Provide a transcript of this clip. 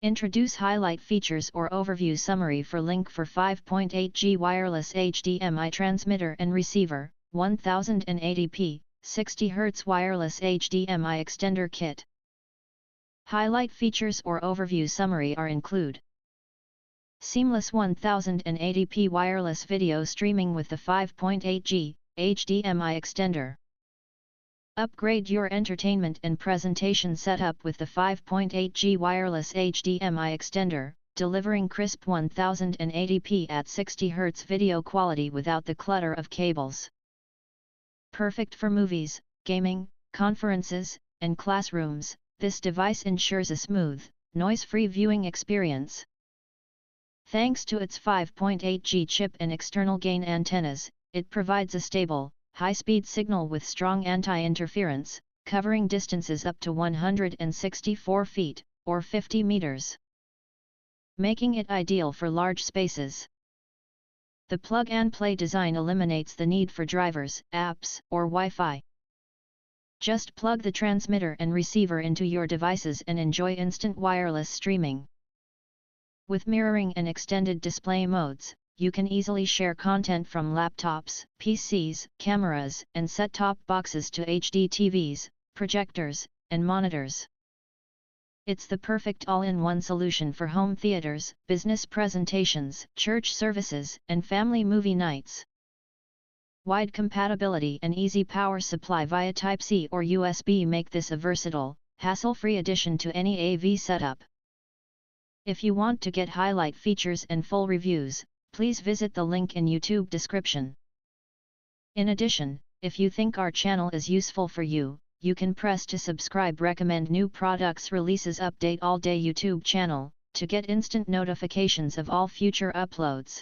Introduce highlight features or overview summary for LiNKFOR 5.8G wireless HDMI transmitter and receiver, 1080p, 60Hz wireless HDMI extender kit. Highlight features or overview summary are include: seamless 1080p wireless video streaming with the 5.8G HDMI extender. Upgrade your entertainment and presentation setup with the 5.8G wireless HDMI extender, delivering crisp 1080p at 60Hz video quality without the clutter of cables. Perfect for movies, gaming, conferences, and classrooms, this device ensures a smooth, noise-free viewing experience. Thanks to its 5.8G chip and external gain antennas, it provides a stable, high-speed signal with strong anti-interference, covering distances up to 164 feet, or 50 meters, making it ideal for large spaces. The plug-and-play design eliminates the need for drivers, apps, or Wi-Fi. Just plug the transmitter and receiver into your devices and enjoy instant wireless streaming. With mirroring and extended display modes, you can easily share content from laptops, PCs, cameras, and set-top boxes to HDTVs, projectors, and monitors. It's the perfect all-in-one solution for home theaters, business presentations, church services, and family movie nights. Wide compatibility and easy power supply via Type-C or USB make this a versatile, hassle-free addition to any AV setup. If you want to get highlight features and full reviews, please visit the link in YouTube description. In addition, if you think our channel is useful for you, you can press to subscribe recommend new products releases update all day YouTube channel, to get instant notifications of all future uploads.